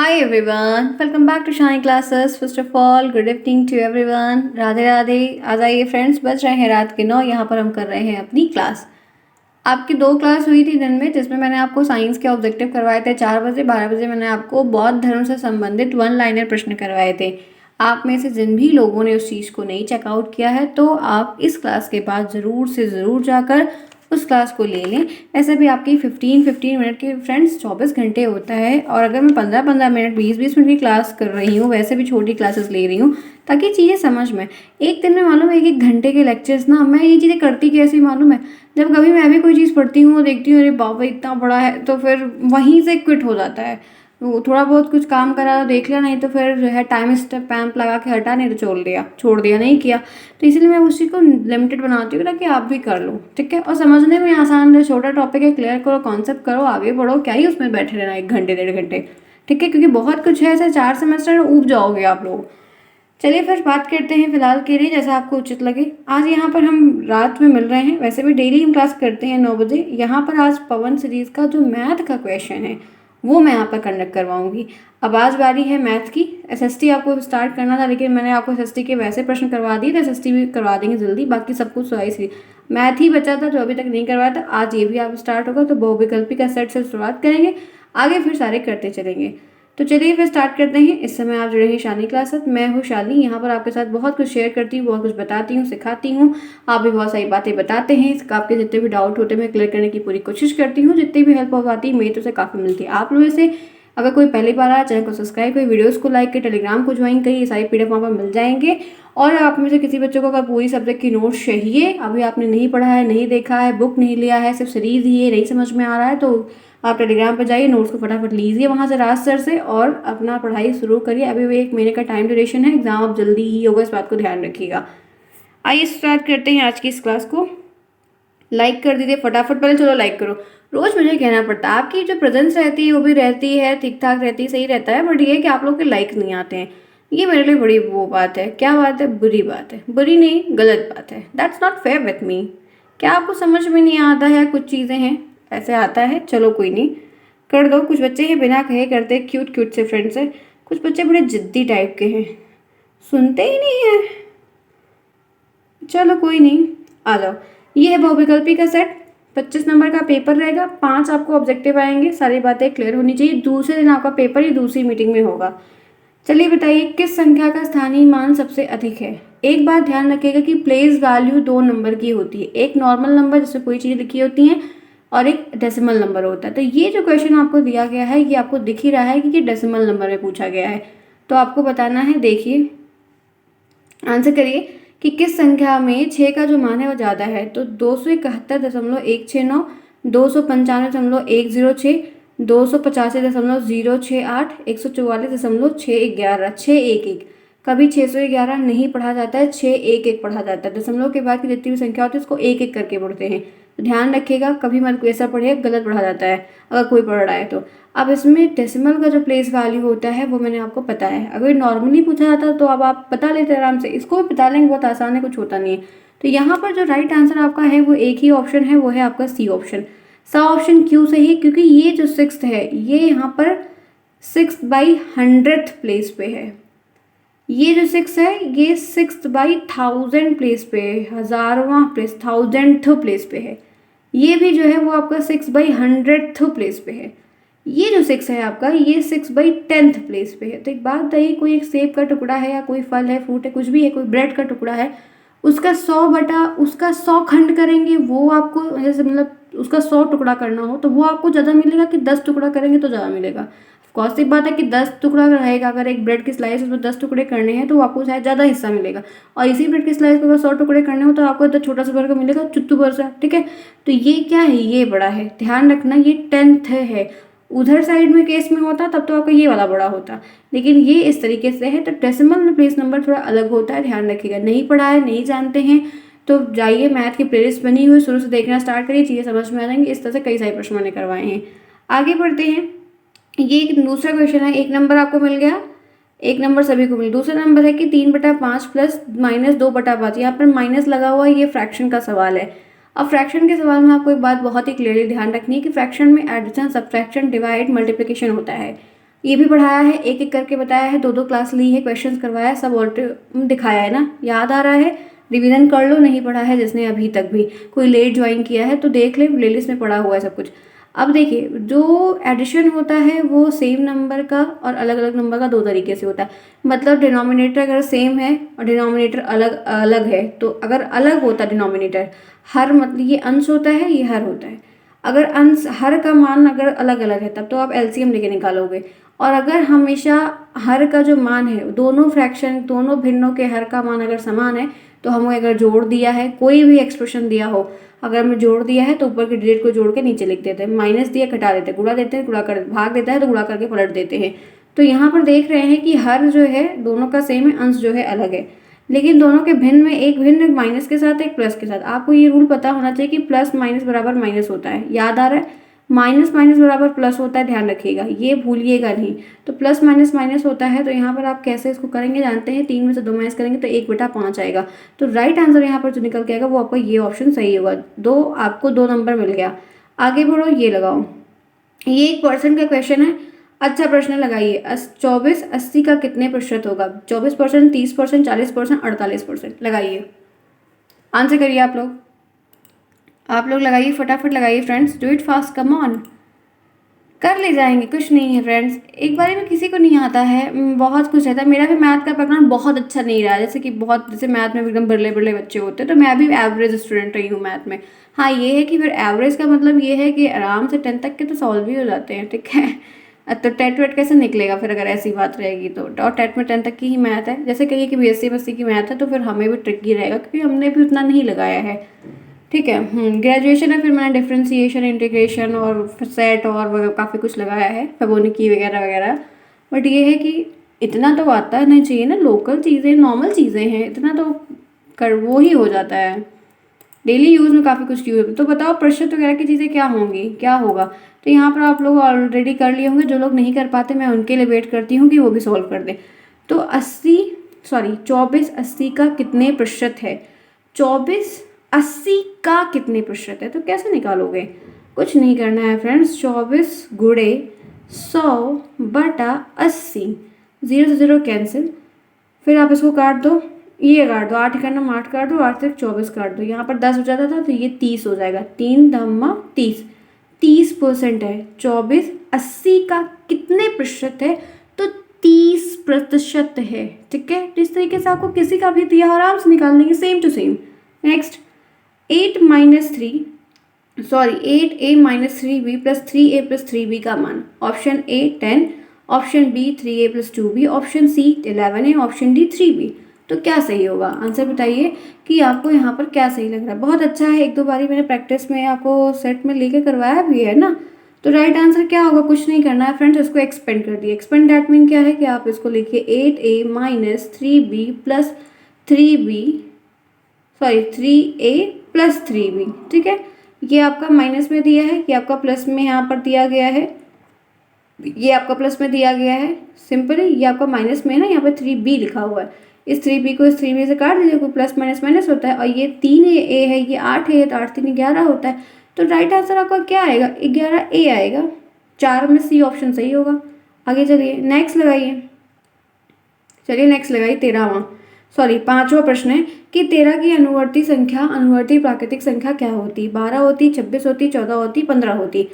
Hi everyone, welcome back to Shine Classes. First of all, good evening to everyone. Radhe Radhe. आ जाइए friends, बज रहे हैं रात के 9। यहाँ पर हम कर रहे हैं अपनी क्लास। आपकी 2 क्लास हुई थी दिन में, जिसमें मैंने आपको साइंस के ऑब्जेक्टिव करवाए थे 4 बजे। 12 बजे मैंने आपको बौद्ध धर्म से संबंधित 1 लाइनर प्रश्न करवाए थे। आप में से जिन भी लोगों ने उस चीज़ को नहीं चेकआउट किया है, तो आप इस क्लास के बाद ज़रूर से ज़रूर जाकर उस क्लास को ले लें। ऐसे भी आपकी 15 मिनट की फ्रेंड्स 24 घंटे होता है, और अगर मैं 15 मिनट 20 मिनट की क्लास कर रही हूँ, वैसे भी छोटी क्लासेस ले रही हूँ ताकि चीज़ें समझ में। एक दिन में मालूम है 1 घंटे के लेक्चर्स ना, मैं ये चीज़ें करती कैसी मालूम है, जब कभी मैं भी कोई चीज़ पढ़ती हूँ देखती हूँ अरे बाबा इतना बड़ा है, तो फिर वहीं से क्विट हो जाता है। वो थोड़ा बहुत कुछ काम करा तो देख लिया, नहीं तो फिर जो है टाइम स्टैम्प लगा के हटा, नहीं तो छोड़ दिया नहीं किया। तो इसलिए मैं उसी को लिमिटेड बनाती हूँ ताकि आप भी कर लो, ठीक है। और समझने में आसान है, छोटा टॉपिक है, क्लियर करो, कॉन्सेप्ट करो, आगे बढ़ो। क्या ही उसमें बैठे रहना 1 घंटे 1.5 घंटे, ठीक है, क्योंकि बहुत कुछ है। ऐसे 4 सेमेस्टर ऊब जाओगे आप लोग। चलिए फिर बात करते हैं फिलहाल के लिए, जैसा आपको उचित लगे। आज यहाँ पर हम रात में मिल रहे हैं, वैसे भी डेली हम क्लास करते हैं 9 बजे। यहाँ पर आज पवन सीरीज का जो मैथ का क्वेश्चन है वो मैं यहाँ पर कंडक्ट करवाऊंगी। अब आज बारी है मैथ की। एसएसटी आपको स्टार्ट करना था, लेकिन मैंने आपको एसएसटी के वैसे प्रश्न करवा दिए, तो एसएसटी भी करवा देंगे जल्दी। बाकी सब कुछ तो आई मैथ ही बचा था जो अभी तक नहीं करवाया था। आज ये भी आप स्टार्ट होगा, तो बहुविकल्पी का सेट से शुरुआत करेंगे, आगे फिर सारे करते चलेंगे। तो चलिए फिर स्टार्ट करते हैं। इस समय आप जुड़े हैं शानी क्लासेस। मैं हूँ शाली, यहाँ पर आपके साथ बहुत कुछ शेयर करती हूँ, बहुत कुछ बताती हूँ, सिखाती हूँ। आप भी बहुत सारी बातें बताते हैं, आपके जितने भी डाउट होते हैं मैं क्लियर करने की पूरी कोशिश करती हूँ। जितनी भी हेल्प हो पाती है मेरी तो से काफ़ी मिलती है आप लोगों से। अगर कोई पहली बार आया, चैनल को सब्सक्राइब करिए, वीडियोस को लाइक करिए, टेलीग्राम को ज्वाइन करिए, सारी पीडीएफ वहाँ पर मिल जाएंगे। और आप में से किसी बच्चों को अगर पूरी सब्जेक्ट की नोट्स चाहिए, अभी आपने नहीं पढ़ा है, नहीं देखा है, बुक नहीं लिया है, सिर्फ सीरीज ही है, नहीं समझ में आ रहा है, तो आप टेलीग्राम पर जाइए, नोट्स को फटाफट लीजिए वहाँ से राज सर से, और अपना पढ़ाई शुरू करिए। अभी भी 1 महीने का टाइम ड्यूरेशन है, एग्जाम अब जल्दी ही होगा, इस बात को ध्यान रखिएगा। आइए स्टार्ट करते हैं आज की इस क्लास को। लाइक कर दीजिए फटाफट, पहले चलो लाइक करो। रोज मुझे कहना पड़ता है, आपकी जो प्रेजेंस रहती है वो भी रहती है, ठीक ठाक रहती है, सही रहता है, बट ये कि आप लोग के लाइक नहीं आते हैं। ये मेरे लिए बड़ी वो बात है। क्या बात है? बुरी बात है। बुरी नहीं, गलत बात है। That's not fair with me. क्या आपको समझ में नहीं आता है? कुछ चीज़ें हैं, ऐसे आता है, चलो कोई नहीं, कर दो। कुछ बच्चे हैं बिना कहे करते, क्यूट क्यूट से फ्रेंड्स है। कुछ बच्चे बड़े जिद्दी टाइप के हैं, सुनते ही नहीं है। चलो कोई नहीं, आ जाओ। ये है बहुविकल्पी का सेट। 25 नंबर का पेपर रहेगा, 5 आपको ऑब्जेक्टिव आएंगे, सारी बातें क्लियर होनी चाहिए। दूसरे दिन आपका पेपर ही दूसरी मीटिंग में होगा। चलिए बताइए, किस संख्या का स्थानीय मान सबसे अधिक है? एक बात ध्यान रखिएगा कि प्लेस वैल्यू 2 नंबर की होती है, एक नॉर्मल नंबर जिसमें कोई चीज़ लिखी होती हैं, और एक डेसिमल नंबर होता है। तो ये जो क्वेश्चन आपको दिया गया है, ये आपको दिख ही रहा है कि ये डेसिमल नंबर में पूछा गया है। तो आपको बताना है, देखिए आंसर करिए कि किस संख्या में 6 का जो मान है वो ज़्यादा है। तो 271.169, 295.106, 285.068, 144.611, 611। कभी 611 नहीं पढ़ा जाता है, 611 पढ़ा जाता है। दशमलव के बाद की जितनी भी संख्या होती है उसको एक एक करके पढ़ते हैं। तो ध्यान रखिएगा, कभी मत ऐसा पढ़िए गलत पढ़ा जाता है अगर कोई पढ़ रहा है तो। अब इसमें डेसिमल का जो प्लेस वैल्यू होता है वो मैंने आपको पता है। अगर नॉर्मली पूछा जाता तो अब आप बता लेते आराम से, इसको भी बता लेंगे, बहुत आसान है, कुछ होता नहीं है। तो यहाँ पर जो राइट आंसर आपका है वो एक ही ऑप्शन है, वो है आपका सी ऑप्शन। सा ऑप्शन क्यों सही है? क्योंकि ये जो 6th है ये यहाँ पर 6/100th प्लेस पे है। ये जो 6 है ये 6/1000 प्लेस पे है, 1000वां प्लेस, 1000th प्लेस पे है। ये भी जो है वो आपका 6/100th प्लेस पे है। ये जो 6 है आपका ये 6/10th प्लेस पे है। तो एक बात बताइए, कोई एक सेब का टुकड़ा है या कोई फल है, फ्रूट है, कुछ भी है, कोई ब्रेड का टुकड़ा है, उसका 100 खंड करेंगे, वो आपको जैसे मतलब उसका 100 टुकड़ा करना हो तो वो आपको ज़्यादा मिलेगा कि 10 टुकड़ा करेंगे तो ज़्यादा मिलेगा? ऑफकोर्स एक बात है कि 10 टुकड़ा रहेगा, अगर एक ब्रेड की स्लाइस उसमें 10 टुकड़े करने हैं तो आपको शायद ज़्यादा हिस्सा मिलेगा, और इसी ब्रेड की स्लाइस को अगर 100 टुकड़े करने हो तो आपको इतना छोटा सा भर का मिलेगा, चुत्तू भर सा, ठीक है। तो ये क्या है? ये बड़ा है, ध्यान रखना, ये 10th है। उधर साइड में केस में होता तब तो आपका ये वाला बड़ा होता, लेकिन ये इस तरीके से है। तो डेसिमल में प्लेस नंबर थोड़ा अलग होता है, ध्यान रखिएगा। नहीं पढ़ा है, नहीं जानते हैं, तो जाइए मैथ की प्लेलिस्ट बनी हुई, शुरू से देखना स्टार्ट करिए, चीज़ें समझ में आ जाएंगी। इस तरह से कई सारे प्रश्न मैंने करवाए हैं। आगे बढ़ते हैं। ये एक दूसरा क्वेश्चन है, 1 नंबर आपको मिल गया, 1 नंबर सभी को मिल। दूसरा नंबर है कि 3/5 प्लस -2/5, यहाँ पर माइनस लगा हुआ है, ये फ्रैक्शन का सवाल है। अब फ्रैक्शन के सवाल में आपको एक बात बहुत ही क्लियरली ध्यान रखनी है कि फ्रैक्शन में एडिशन, सब्ट्रैक्शन, डिवाइड, मल्टीप्लिकेशन होता है। ये भी पढ़ाया है, एक एक करके बताया है, दो दो क्लास ली है, क्वेश्चंस करवाया है, सब ऑल्टर दिखाया है ना, याद आ रहा है? रिवीजन कर लो, नहीं पढ़ा है जिसने अभी तक भी, कोई लेट ज्वाइन किया है तो देख ले, प्लेलिस्ट में पढ़ा हुआ है सब कुछ। अब देखिए, जो एडिशन होता है वो सेम नंबर का और अलग अलग नंबर का दो तरीके से होता है। मतलब डिनोमिनेटर अगर सेम है और डिनोमिनेटर अलग अलग है, तो अगर अलग होता डिनोमिनेटर, हर मतलब ये अंश होता है, ये हर होता है। अगर अंश हर का मान अगर अलग अलग है तब तो आप एलसीएम लेके निकालोगे। और अगर हमेशा हर का जो मान है, दोनों फ्रैक्शन, दोनों भिन्नों के हर का मान अगर समान है, तो हमें अगर जोड़ दिया है, कोई भी एक्सप्रेशन दिया हो, अगर हमें जोड़ दिया है तो ऊपर के डिजिट को जोड़ के नीचे लिख देते हैं, माइनस दिया घटा देते हैं, गुणा देते हैं, गुणा कर भाग देता है तो गुणा करके पलट देते हैं। तो यहाँ पर देख रहे हैं कि हर जो है दोनों का सेम है, अंश जो है अलग है, लेकिन दोनों के भिन्न में एक भिन्न माइनस के साथ, एक प्लस के साथ। आपको ये रूल पता होना चाहिए कि प्लस माइनस बराबर माइनस होता है, याद आ रहा है? माइनस माइनस बराबर प्लस होता है, ध्यान रखिएगा, ये भूलिएगा नहीं। तो प्लस माइनस माइनस होता है, तो यहाँ पर आप कैसे इसको करेंगे जानते हैं? 3 में से 2 माइनस करेंगे तो 1/5 आएगा। तो राइट आंसर यहाँ पर जो निकल के आएगा वो आपका ये ऑप्शन सही होगा। आपको 2 नंबर मिल गया। आगे बढ़ो, ये लगाओ, ये एक परसेंट का क्वेश्चन है। अच्छा प्रश्न लगाइए, 24 80 का कितने प्रतिशत होगा? 24%, 30%, 40%, 48%। लगाइए, आंसर करिए आप लोग लगाइए, फटाफट लगाइए friends, do it fast, come on, कर ले जाएंगे, कुछ नहीं है फ्रेंड्स, एक बारी में किसी को नहीं आता है, बहुत कुछ रहता है। मेरा भी मैथ का बैकग्राउंड बहुत अच्छा नहीं रहा, जैसे कि बहुत, जैसे मैथ में एकदम बिरले बिरले बच्चे होते हैं, तो मैं भी एवरेज स्टूडेंट रही हूँ मैथ में। हाँ, ये है कि फिर एवरेज का मतलब ये है कि आराम से 10 तक के तो सॉल्व भी हो जाते हैं, ठीक है। तो टेट वेट कैसे निकलेगा फिर अगर ऐसी बात रहेगी तो? और टेट में 10 तक की ही मैथ है, जैसे कहिए कि बीएससी एमएससी की मैथ है, तो फिर हमें भी ट्रिकी रहेगा क्योंकि हमने भी उतना नहीं लगाया है, ठीक है। ग्रेजुएशन है, फिर मैंने डिफ्रेंसिएशन, इंटीग्रेशन और सेट और काफ़ी कुछ लगाया है, फेबोनिकी वगैरह वगैरह। बट ये है कि इतना तो आता नहीं चाहिए ना, लोकल चीज़ें, नॉर्मल चीज़ें हैं, इतना तो कर वो ही हो जाता है, डेली यूज़ में काफ़ी कुछ यूज। तो बताओ प्रतिशत वगैरह की चीज़ें क्या होंगी, क्या होगा? तो यहाँ पर आप लोग ऑलरेडी कर लिए होंगे, जो लोग नहीं कर पाते मैं उनके लिए वेट करती हूँ कि वो भी सॉल्व कर दें। तो 24 80 का कितने प्रतिशत है? 24 80 का कितने प्रतिशत है, तो कैसे निकालोगे? कुछ नहीं करना है फ्रेंड्स, 24 गुणे 100/80, 0 से 0 कैंसिल, फिर आप इसको काट दो, ये काट दो, 8 का नाम 8 काट दो, 8 से 24 काट दो, यहाँ पर 10 हो जाता था तो ये 30 हो जाएगा, 3 धम्मा 30, 30% है। 24 80 का कितने प्रतिशत है? तो 30% है, ठीक है। इस तरीके से आपको किसी का भी दिया आराम से निकाल लेंगे, same to same. Next, 8a - 3b plus 3a plus 3b का मान। Option A 10, option B 3a plus 2b, option C 11a, option D 3b। तो क्या सही होगा? आंसर बताइए कि आपको यहाँ पर क्या सही लग रहा है। बहुत अच्छा है, एक दो बारी मैंने प्रैक्टिस में आपको सेट में लेके करवाया भी है ना। तो राइट आंसर क्या होगा? कुछ नहीं करना है फ्रेंड्स, इसको एक्सपेंड कर दिए। एक्सपेंड दैट मीन क्या है कि आप इसको लिखिए 8a - 3b plus 3a plus 3b, ठीक है। ये आपका माइनस में दिया है, ये आपका प्लस में यहाँ पर दिया गया है, ये आपका प्लस में दिया गया है, सिंपल है। ये आपका माइनस में है ना, यहाँ पर 3b लिखा हुआ है, इस 3b को इस 3b से काट दीजिए, कोई प्लस माइनस माइनस होता है। और ये 3a है, ये 8 है, तो 8 3 11 होता है। तो राइट आंसर आपका क्या आएगा? 11a आएगा। 4 में सी ऑप्शन सही होगा। आगे चलिए, नेक्स्ट लगाइए, चलिए नेक्स्ट लगाइए, 5वां प्रश्न है कि 13 की अनुवर्ती प्राकृतिक संख्या क्या होती? 12 होती, 26 होती, 14 होती, 15 होती।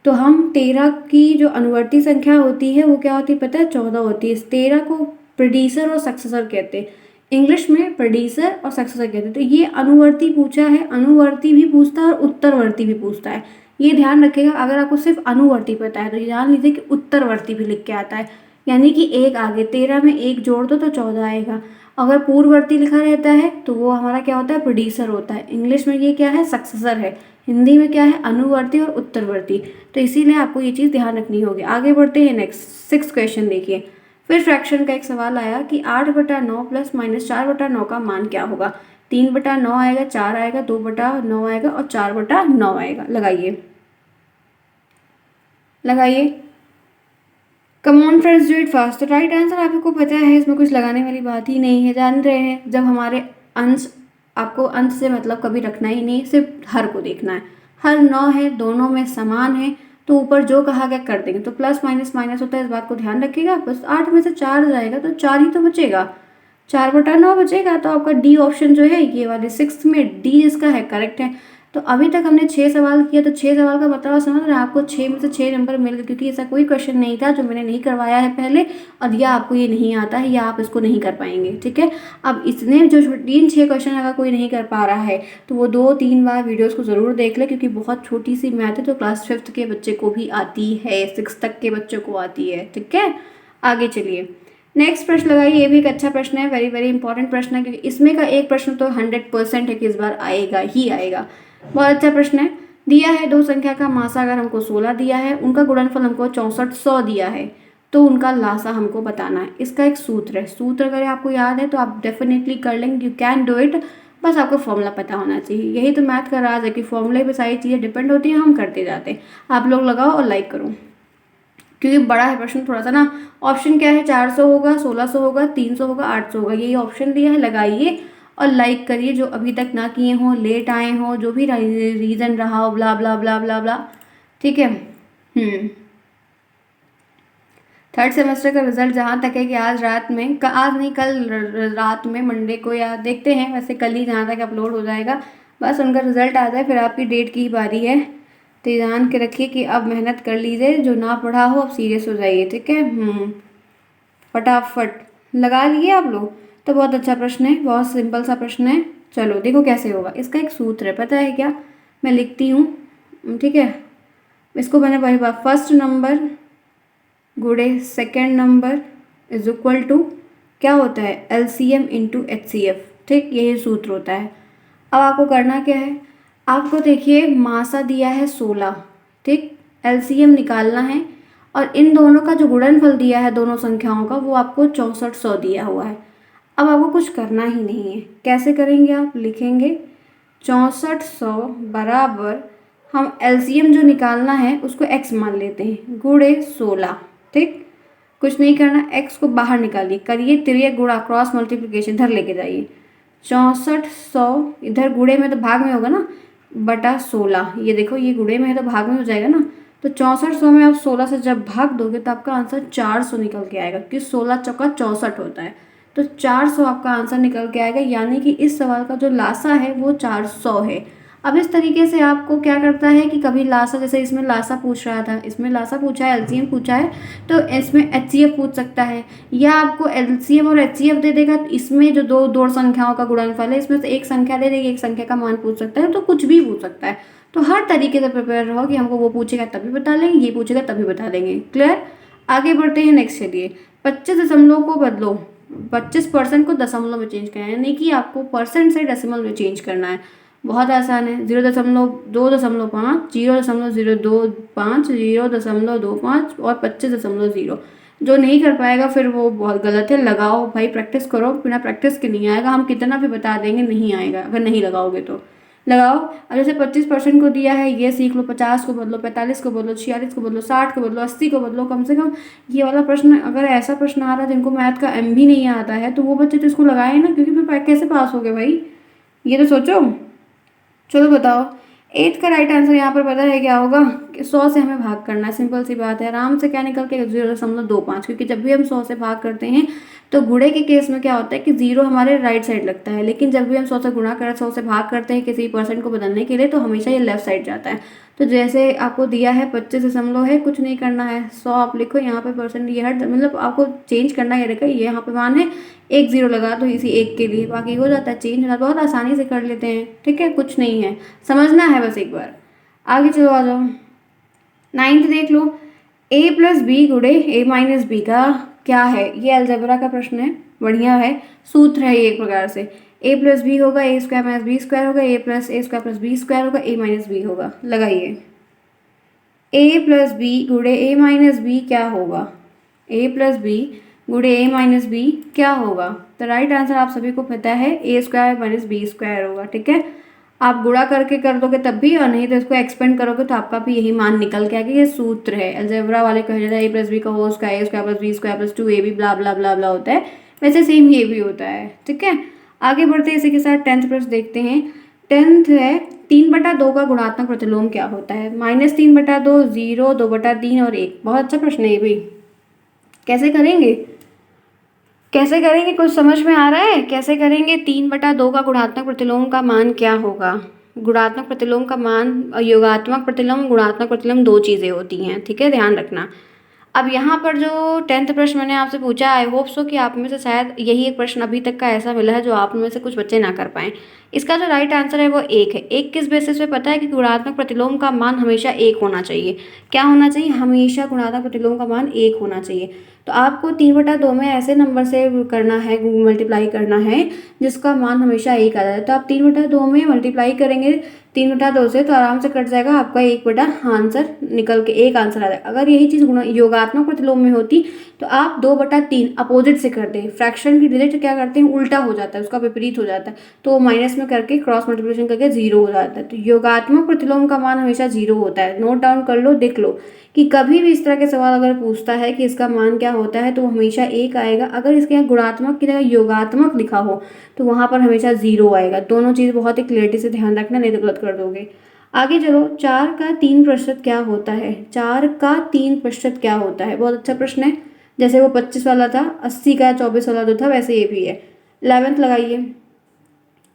तो हम 13 की जो अनुवर्ती संख्या होती है वो क्या होती पता है? 14 होती है। इस 13 को प्रेडिसर और सक्सेसर कहते हैं, इंग्लिश में प्रेडिसर और सक्सेसर कहते हैं। तो ये अनुवर्ती पूछा है, अनुवर्ती भी पूछता है और उत्तरवर्ती भी पूछता है, ये ध्यान रखिएगा। अगर आपको सिर्फ अनुवर्ती पता है तो ये जान लीजिए कि उत्तरवर्ती भी लिख के आता है, यानी कि एक आगे, 13 में एक जोड़ दो तो 14 आएगा। अगर पूर्ववर्ती लिखा रहता है तो वो हमारा क्या होता है? प्रोड्यूसर होता है। इंग्लिश में ये क्या है? सक्सेसर है। हिंदी में क्या है? अनुवर्ती और उत्तरवर्ती। तो इसीलिए आपको ये चीज़ ध्यान रखनी होगी। आगे बढ़ते हैं, नेक्स्ट 6 क्वेश्चन देखिए। फिर फ्रैक्शन का एक सवाल आया कि 8/9 प्लस माइनस 4/9 का मान क्या होगा? 3/9 आएगा, 4 आएगा, 2/9 आएगा और 4/9 आएगा। लगाइए, come on friends, do it fast. तो राइट आंसर आपको पता है, इसमें कुछ लगाने वाली बात ही नहीं है। जान रहे हैं, जब हमारे अंश, आपको अंश से मतलब कभी रखना ही नहीं, सिर्फ हर को देखना है। हर 9 है, दोनों में समान है, तो ऊपर जो कहा गया कर देंगे। तो प्लस माइनस माइनस होता है, इस बात को ध्यान रखिएगा। बस 8 में से 4 जाएगा तो 4 ही तो बचेगा, 4/9 बचेगा। तो आपका डी ऑप्शन जो है ये वाले 6 में डी इसका है, करेक्ट है। तो अभी तक हमने 6 सवाल किया, तो 6 सवाल का मतलब समझ रहे हैं, आपको 6 में से 6 नंबर मिल गए, क्योंकि ऐसा कोई क्वेश्चन नहीं था जो मैंने नहीं करवाया है पहले, और या आपको ये नहीं आता है या आप इसको नहीं कर पाएंगे, ठीक है। अब इसने जो 3-6 क्वेश्चन अगर कोई नहीं कर पा रहा है तो वो 2-3 बार वीडियोस को ज़रूर देख ले, क्योंकि बहुत छोटी सी मैथ है, तो क्लास 5th के बच्चे को भी आती है, 6 तक के बच्चों को आती है, ठीक है। आगे चलिए, नेक्स्ट प्रश्न लगाइए। ये भी एक अच्छा प्रश्न है, वेरी वेरी इंपॉर्टेंट प्रश्न है, क्योंकि इसमें का एक प्रश्न तो 100% है कि इस बार आएगा ही आएगा। बहुत अच्छा प्रश्न है। दिया है दो संख्या का मासा अगर हमको 16 दिया है, उनका गुणनफल हमको 6400 दिया है, तो उनका लासा हमको बताना है। इसका एक सूत्र है, सूत्र अगर आपको याद है तो आप डेफिनेटली कर लेंगे, यू कैन डू इट। बस आपको फॉर्मूला पता होना चाहिए, यही तो मैथ का राज है कि फॉर्मूले पे सारी चीज़ें डिपेंड होती हैं, हम करते जाते हैं। आप लोग लगाओ और लाइक करो, क्योंकि बड़ा है प्रश्न थोड़ा सा ना। ऑप्शन क्या है, 400 होगा, 1600 होगा, 300 होगा, 800 होगा, यही ऑप्शन दिया है। लगाइए और लाइक करिए, जो अभी तक ना किए हों, लेट आए हों, जो भी रीज़न रहा हो, ब्ला ब्ला ब्ला ब्ला ब्ला, ठीक है। थर्ड सेमेस्टर का रिजल्ट जहाँ तक है कि आज रात में, आज नहीं कल रात में, मंडे को, या देखते हैं, वैसे कल ही जहाँ तक अपलोड हो जाएगा, बस उनका रिजल्ट आ जाए फिर आपकी डेट की बारी है। तो जान के रखिए कि अब मेहनत कर लीजिए, जो ना पढ़ा हो अब सीरियस हो जाइए, ठीक है। फटाफट लगा लिए आप लोग। तो बहुत अच्छा प्रश्न है, बहुत सिंपल सा प्रश्न है। चलो देखो कैसे होगा। इसका एक सूत्र है, पता है क्या, मैं लिखती हूँ, ठीक है। इसको मैंने वही बात, फर्स्ट नंबर गुणे second number is equal to क्या होता है, LCM इंटू HCF, ठीक, यही सूत्र होता है। अब आपको करना क्या है, आपको देखिए मासा दिया है 16, ठीक, LCM निकालना है, और इन दोनों का जो गुणनफल दिया है दोनों संख्याओं का, वो आपको 6400 दिया हुआ है। अब आपको कुछ करना ही नहीं है। कैसे करेंगे, आप लिखेंगे 6400 बराबर, हम LCM जो निकालना है उसको x मान लेते हैं, गुणे 16, ठीक। कुछ नहीं करना, x को बाहर निकालिए, करिए तिर्यक गुणा, क्रॉस मल्टीप्लिकेशन इधर लेके जाइए। 6400 इधर गुणे में तो भाग में होगा ना, बटा 16, ये देखो ये गुणे में है तो भाग में हो जाएगा ना। तो 6400 में आप 16 से जब भाग दोगे तो आपका आंसर 400 निकल के आएगा, क्योंकि 16 चौका 64 होता है। तो 400 आपका आंसर निकल के आएगा, यानी कि इस सवाल का जो लासा है वो 400 है। अब इस तरीके से आपको क्या करता है कि कभी लासा, जैसे इसमें लासा पूछ रहा था, इसमें लासा पूछा है, LCM पूछा है, तो इसमें HCF पूछ सकता है, या आपको LCM और HCF दे देगा, तो इसमें जो दो संख्याओं का गुणनफल है, इसमें से एक संख्या दे देगी, एक संख्या का मान पूछ सकता है, तो कुछ भी पूछ सकता है। तो हर तरीके से प्रिपेयर रहो कि हमको वो पूछेगा तभी बता लेंगे, ये पूछेगा तभी बता देंगे। क्लियर। आगे बढ़ते हैं नेक्स्ट। चलिए 25 दशमलव को बदलो, 25% को दशमलव में चेंज करना है, यानी कि आपको परसेंट से डेसिमल में चेंज करना है। बहुत आसान है, 0.2.5, 0.025, 0.25 और 25.0। जो नहीं कर पाएगा फिर वो बहुत गलत है। लगाओ भाई, प्रैक्टिस करो, बिना प्रैक्टिस के नहीं आएगा, हम कितना भी बता देंगे नहीं आएगा अगर नहीं लगाओगे तो। लगाओ। अब जैसे 25% को दिया है, ये सीख लो, 50 को बदलो, 45 को बदलो, 46 को बदलो, 60 को बदलो, 80 को बदलो। कम से कम ये वाला प्रश्न, अगर ऐसा प्रश्न आ रहा है जिनको मैथ का M भी नहीं आता है, तो वो बच्चे तो इसको लगाए ना, क्योंकि फिर कैसे पास हो गए भाई, ये तो सोचो। चलो बताओ, 8 का राइट आंसर यहाँ पर पता है क्या होगा, कि 100 से हमें भाग करना है। सिंपल सी बात है, आराम से क्या निकल के 0.25, क्योंकि जब भी हम 100 से भाग करते हैं तो गुणे के केस में क्या होता है कि 0 हमारे राइट साइड लगता है, लेकिन जब भी हम 100 से गुणा कर 100 से भाग करते हैं किसी परसेंट को बदलने के लिए, तो हमेशा ये लेफ्ट साइड जाता है। तो जैसे आपको दिया है 25 दशमलव है, कुछ नहीं करना है, 100 आप लिखो, यहाँ पे परसेंट ये हट, मतलब आपको चेंज करना है, देखो ये यहाँ पे मान है, 1 0 लगा दो इसी एक के लिए, बाकी हो जाता है चेंज होता है। बहुत आसानी से कर लेते हैं, ठीक है, कुछ नहीं है, समझना है बस एक बार। आगे चलो, आ जाओ 9th देख लो। A+B गुणे A-B का क्या है, ये अलजेब्रा का प्रश्न है, बढ़िया है, सूत्र है ये एक प्रकार से। A+B होगा, A² - B² होगा, A+A² + B² होगा, A-B होगा। लगाइए, A+B गुणे A-B क्या होगा, A+B गुणे A-B क्या होगा। तो राइट आंसर आप सभी को पता है, A² - B² होगा, ठीक है। आप गुणा करके कर दोगे तब भी, और नहीं तो इसको एक्सपेंड करोगे तो आपका भी यही मान निकल के आएगा। ये सूत्र है, अलजेब्रा वाले कहा जाता है A+B का whole square, A² + B² + 2AB ब्ला ब्ला ब्ला ब्ला होता है, वैसे सेम ये भी होता है, ठीक है। आगे बढ़ते हैं, इसी के साथ 10th प्रश्न देखते हैं। 10th है 3/2 का गुणात्मक प्रतिलोम क्या होता है? -3/2, 0, 2/3 और 1। बहुत अच्छा प्रश्न है ये भी। कैसे करेंगे? कैसे करेंगे, कुछ समझ में आ रहा है? कैसे करेंगे? 3/2 का गुणात्मक प्रतिलोम का मान क्या होगा? गुणात्मक प्रतिलोम का मान, योगात्मक प्रतिलोम, गुणात्मक प्रतिलोम 2 चीज़ें होती हैं, ठीक है, ध्यान रखना। अब यहाँ पर जो 10th प्रश्न मैंने आपसे पूछा, आई होप सो कि आप में से शायद यही एक प्रश्न अभी तक का ऐसा मिला है जो आप में से कुछ बच्चे ना कर पाएँ। इसका जो राइट आंसर है वो 1 है। 1 किस बेसिस पे पता है? कि गुणात्मक प्रतिलोम का मान हमेशा 1 होना चाहिए। क्या होना चाहिए? हमेशा गुणात्मक प्रतिलोम का मान 1 होना चाहिए। तो आपको 3/2 में ऐसे नंबर से करना है, मल्टीप्लाई करना है जिसका मान हमेशा 1 आ जाए। तो आप 3/2 में मल्टीप्लाई करेंगे 3/2 से, तो आराम से कट जाएगा आपका 1 आंसर निकल के 1 आंसर आ जाएगा। अगर यही चीज़ योगात्मक प्रतिलोम में होती तो आप 2/3 अपोजिट से करते हैं। फ्रैक्शन की डिजिट क्या करते हैं? उल्टा हो जाता है, उसका विपरीत हो जाता है, तो माइनस में करके क्रॉस मल्टीप्लिकेशन करके 0 हो जाता है। तो योगात्मक प्रतिलोम का मान हमेशा 0 होता है। नोट डाउन कर लो, देख लो कि कभी भी इस तरह के सवाल अगर पूछता है कि इसका मान क्या होता है तो वो हमेशा 1 आएगा। अगर इसके यहाँ गुणात्मक की जगह योगात्मक लिखा हो तो वहाँ पर हमेशा 0 आएगा। दोनों चीज़ बहुत ही क्लियरिटी से ध्यान रखना, नहीं तो गलत कर दोगे। आगे चलो, 4 का 3% क्या होता है? 4 का 3% क्या होता है? बहुत अच्छा प्रश्न है। जैसे वो 25 वाला था, 80 का 24 वाला जो था, वैसे ये भी है। 11th लगाइए,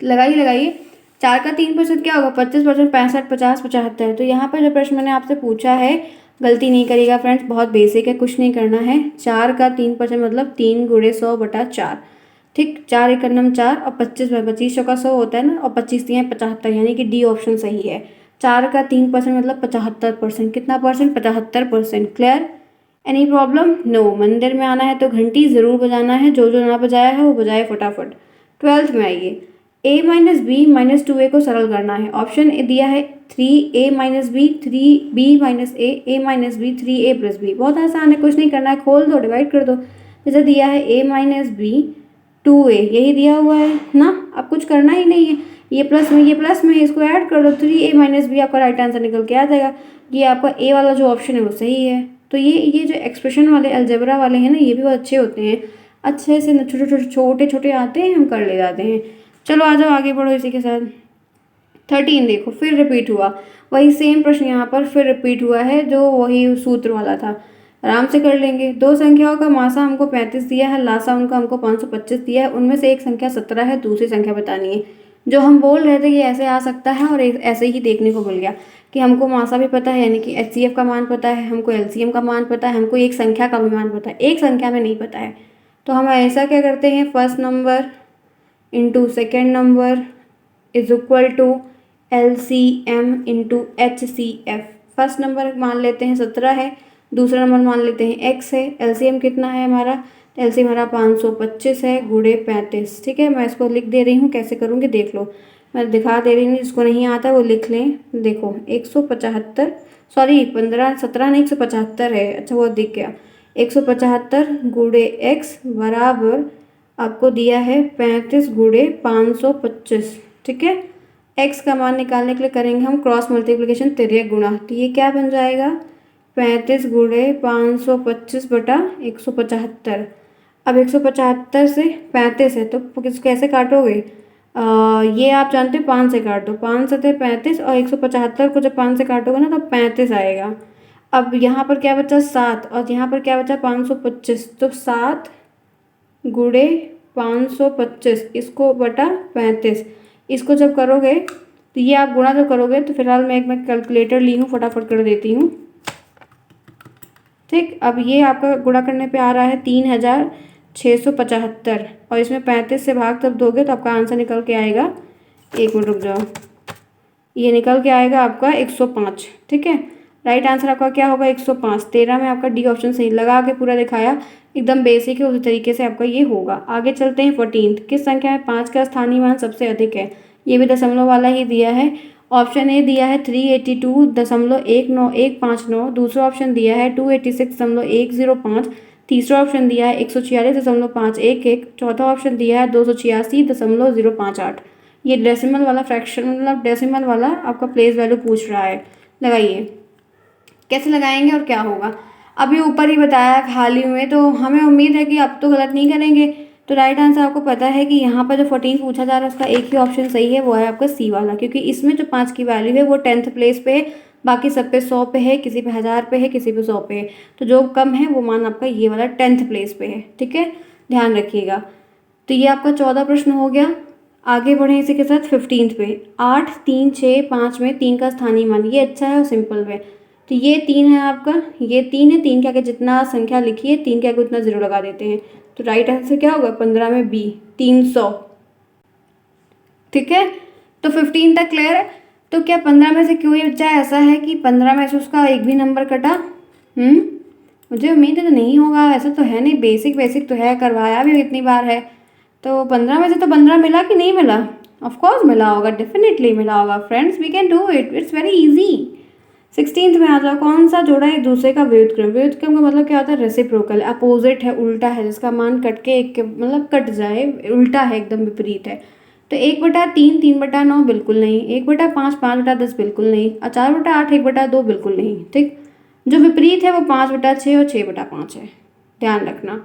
लगाइए। 4 का 3% क्या होगा? 25%, 65, 50, 75। तो यहाँ पर जो प्रश्न मैंने आपसे पूछा है, गलती नहीं करिएगा फ्रेंड्स, बहुत बेसिक है, कुछ नहीं करना है। 4 का 3% मतलब 3 × 100/4। ठीक, 4 × 1 = 4 और 25 का 100 होता है ना, और 25 दिए 75, यानी कि डी ऑप्शन सही है। 4 का 3% मतलब 75%। कितना percent? 75%। Clear? Any problem? No. मंदिर में आना है तो घंटी ज़रूर बजाना है, जो जो ना बजाया है वो बजाए फटाफट। 12th में आइए, a - b - 2a को सरल करना है। ऑप्शन दिया है 3a - b, 3b - a, a - b, 3a + b। बहुत आसान है, कुछ नहीं करना है, खोल दो, डिवाइड कर दो। जैसे दिया है a - b 2a, यही दिया हुआ है ना, अब कुछ करना ही नहीं है। ये प्लस में इसको ऐड कर दो, 3a - b आपका राइट आंसर निकल के आ जाएगा। ये आपका ए वाला जो ऑप्शन है वो सही है। तो ये जो एक्सप्रेशन वाले, अलजेब्रा वाले हैं ना, ये भी बहुत अच्छे होते हैं, अच्छे से छोटे छोटे आते हैं, हम कर ले जाते हैं। चलो आ जाओ, आगे बढ़ो इसी के साथ। 13 देखो, फिर रिपीट हुआ वही सेम प्रश्न, यहाँ पर फिर रिपीट हुआ है, जो वही सूत्र वाला था। आराम से कर लेंगे। 2 संख्याओं का मासा हमको 35 दिया है, लासा उनका हमको 525 दिया है। उनमें से एक संख्या 17 है, दूसरी संख्या बतानी है। जो हम बोल रहे थे कि ऐसे आ सकता है, और ऐसे ही देखने को मिल गया कि हमको मासा भी पता है, यानी कि HCF का मान पता है, हमको LCM का मान पता है, हमको एक संख्या का भी मान पता है, एक संख्या में नहीं पता है। तो हम ऐसा क्या करते हैं, first number into second number is equal to LCM into HCF। First number मान लेते हैं 17 है, दूसरा नंबर मान लेते हैं X है। LCM कितना है हमारा? LCM हमारा 525 है गुणे 35। ठीक है, मैं इसको लिख दे रही हूँ, कैसे करूँगी देख लो, मैं दिखा दे रही हूँ, जिसको नहीं आता वो लिख लें। देखो 175, सॉरी 15, 17 नहीं, 175 है। अच्छा वो दिख गया, 175 गुणे x बराबर आपको दिया है 35 गुणे 525। ठीक है, x का मान निकालने के लिए करेंगे हम क्रॉस मल्टीप्लिकेशन, तिर्यक गुणा। तो ये क्या बन जाएगा? 35 गुणे 525/175। अब 175 से 35 है, तो कैसे काटोगे? ये आप जानते हो, 5 से काट दो, 5 से 35, और 175 को जब 5 से काटोगे ना तो 35 आएगा। अब यहाँ पर क्या बचा? 7, और यहाँ पर क्या बचा? 525। तो 7 गुणे 525 इसको बटा 35, इसको जब करोगे तो ये आप गुणा जो करोगे, तो फिलहाल मैं कैलकुलेटर ली हूँ, फटाफट कर देती हूँ। ठीक, अब ये आपका गुणा करने पे आ रहा है 3675, और इसमें 35 से भाग तब दोगे तो आपका आंसर निकल के आएगा, 1 मिनट रुक जाओ, ये निकल के आएगा आपका 105। ठीक है, राइट आंसर आपका क्या होगा? 105। 13 में आपका डी ऑप्शन सही, लगा के पूरा दिखाया, एकदम बेसिक है, उसी तरीके से आपका ये होगा। आगे चलते हैं 14। किस संख्या में 5 का स्थानीय मान सबसे अधिक है? ये भी दशमलव वाला ही दिया है। ऑप्शन ए दिया है 382.1959, दूसरा ऑप्शन दिया है 286.105, तीसरा ऑप्शन दिया है 146.511, चौथा ऑप्शन दिया है 286.058। ये डेसिमल वाला फ्रैक्शन, मतलब डेसिमल वाला आपका प्लेस वैल्यू पूछ रहा है। लगाइए, कैसे लगाएंगे और क्या होगा? अभी ऊपर ही बताया खाली में, तो हमें उम्मीद है कि अब तो गलत नहीं करेंगे। तो राइट आंसर आपको पता है कि यहाँ पर जो 14 पूछा जा रहा है उसका एक ही ऑप्शन सही है, वो है आपका सी वाला, क्योंकि इसमें जो 5 की वैल्यू है वो 10th प्लेस पे है, बाकी सब पे 100 पे है, किसी पे 1000 पे है, किसी पे 100 पे है। तो जो कम है वो मान आपका ये वाला 10th प्लेस पे है। ठीक है, ध्यान रखिएगा। तो ये आपका 14 प्रश्न हो गया। आगे बढ़े इसी के साथ 15th पे। 8 3 6 5 में 3 का स्थानीय मान, ये अच्छा है और सिंपल है। तो ये 3 है आपका, ये 3 है, 3 के आगे जितना संख्या लिखी है 3 के आगे उतना जीरो लगा देते हैं। तो राइट आंसर क्या होगा, 15 में बी 300। ठीक है, तो 15 तक क्लियर है। तो क्या 15 में से कोई बच्चा ऐसा है कि 15 में से उसका एक भी नंबर कटा? मुझे उम्मीद है तो नहीं होगा, ऐसा तो है नहीं, बेसिक बेसिक तो है, करवाया भी इतनी बार है। तो 15 में से तो 15 मिला कि नहीं मिला? ऑफ कोर्स मिला होगा, डेफिनेटली मिला होगा friends, we can do it, it's very easy. 16th में आ जाओ, कौन सा जोड़ा है दूसरे का व्युत्क्रम? व्युत्क्रम का मतलब क्या होता है, रेसिप्रोकल, अपोजिट है, उल्टा है, जिसका मान कट के एक मतलब कट जाए, उल्टा है, एकदम विपरीत है। तो 1/3 3/9 बिल्कुल नहीं, 1/5 5/10 बिल्कुल नहीं, और 4/8 1/2 बिल्कुल नहीं। ठीक, जो विपरीत है वो 5/6 और 6/5 है, ध्यान रखना।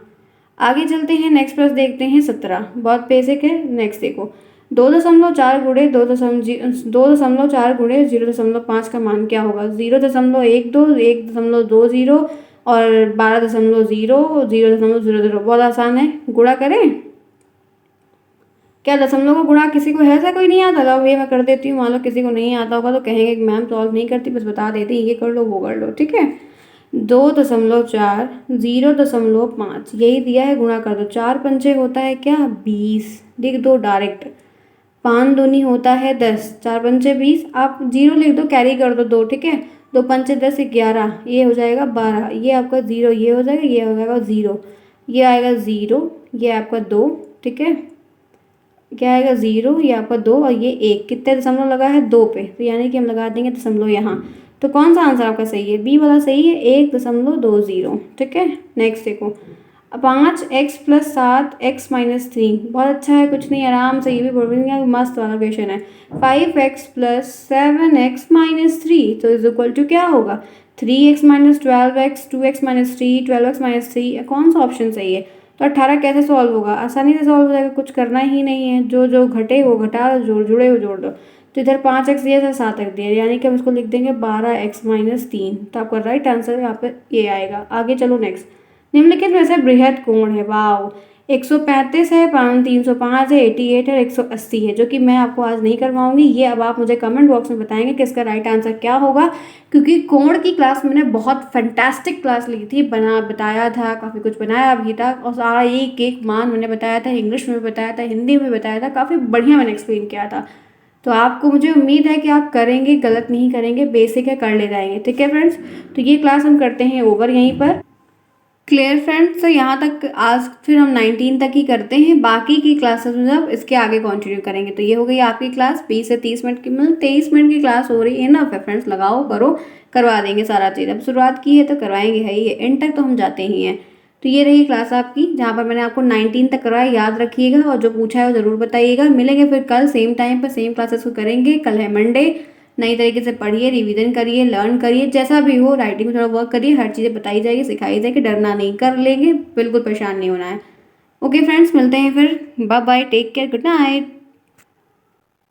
आगे चलते हैं, नेक्स्ट प्रश्न देखते हैं 17, बहुत बेसिक है। नेक्स्ट देखो, 2.4 गुणे 2.4 गुणे 0.5 का मान क्या होगा? 0.12 1.20 और 12.0 0.00। बहुत आसान है, गुणा करें। क्या दशमलव का गुणा किसी को है, ऐसा कोई नहीं आता? लो ये मैं कर देती हूँ, मान लो किसी को नहीं आता होगा तो कहेंगे कि मैम सॉल्व नहीं करती, बस बता देती, ये कर लो वो कर लो। ठीक है, 2.4 0.5 यही दिया है, गुणा कर दो। 4 पंचे होता है क्या, 20, लिख दो डायरेक्ट। 5 दूनी होता है 10, 4 पंचे 20, आप 0 लिख दो, कैरी कर दो 2। ठीक है, 2 पंचे 10 11, ये हो जाएगा 12, ये आपका 0, ये हो जाएगा, ये हो जाएगा 0, ये आएगा 0, ये आपका 2। ठीक है, क्या आएगा 0, ये आपका 2 और ये 1, कितने दशमलव लगा है, 2 पे, तो यानी कि हम लगा देंगे दशमलव यहाँ। तो कौन सा आंसर आपका सही है, बी वाला सही है, 1.20। ठीक है, नेक्स्ट देखो, 5x + 7x - 3, बहुत अच्छा है, कुछ नहीं, आराम से ये भी बोलेंगे, मस्त वाला क्वेश्चन है। 5x + 7x - 3 तो इज इक्वल टू क्या होगा, 3x - 12x 2x - 3 12x - 3, कौन सा ऑप्शन सही है? तो 18 कैसे सॉल्व होगा, आसानी से सॉल्व हो जाएगा, कुछ करना ही नहीं है, जो जो घटे वो घटा, जोड़ जुड़े वो जोड़ दो। तो इधर 5x दिया, इधर 7x दिया, यानी कि हम इसको लिख देंगे 12x - 3। तो आपका राइट आंसर यहाँ पे ये आएगा। आगे चलो नेक्स्ट, निम्नलिखित में से बृहद कोण है, वाओ, 135 है, 305 है, 88 है, 180 है, जो कि मैं आपको आज नहीं करवाऊंगी। ये अब आप मुझे कमेंट बॉक्स में बताएंगे कि इसका राइट आंसर क्या होगा, क्योंकि कोण की क्लास मैंने बहुत फैंटास्टिक क्लास ली थी, बताया था, काफ़ी कुछ बनाया भी था, और सारा एक एक मान मैंने बताया था, इंग्लिश में बताया था, हिंदी में बताया था, काफ़ी बढ़िया मैंने एक्सप्लेन किया था। तो आपको, मुझे उम्मीद है कि आप करेंगे, गलत नहीं करेंगे, बेसिक है, कर ले जाएंगे। ठीक है फ्रेंड्स, तो ये क्लास हम करते हैं ओवर यहीं पर। क्लियर फ्रेंड्स, तो यहाँ तक आज फिर हम 19 तक ही करते हैं, बाकी की क्लासेस में जब इसके आगे कंटिन्यू करेंगे। तो ये हो गई आपकी क्लास 20 से 30 मिनट की, मतलब 23 मिनट की क्लास हो रही है ना फ्रेंड्स, लगाओ करो, करवा देंगे सारा चीज़, अब शुरुआत की है तो करवाएंगे, है ही, एंड तक तो हम जाते ही हैं। तो ये रही क्लास आपकी, जहाँ पर मैंने आपको 19 तक करवाया, याद रखिएगा, और जो पूछा है वो ज़रूर बताइएगा। मिलेंगे फिर कल सेम टाइम पर, सेम क्लासेस को करेंगे। कल है मंडे, नई तरीके से पढ़िए, रिवीजन करिए, लर्न करिए, जैसा भी हो, राइटिंग में थोड़ा वर्क करिए, हर चीज़ें बताई जाएगी, सिखाई जाएगी, डरना नहीं, कर लेंगे, बिल्कुल परेशान नहीं होना है। ओके फ्रेंड्स, मिलते हैं फिर, bye bye, take care, good night.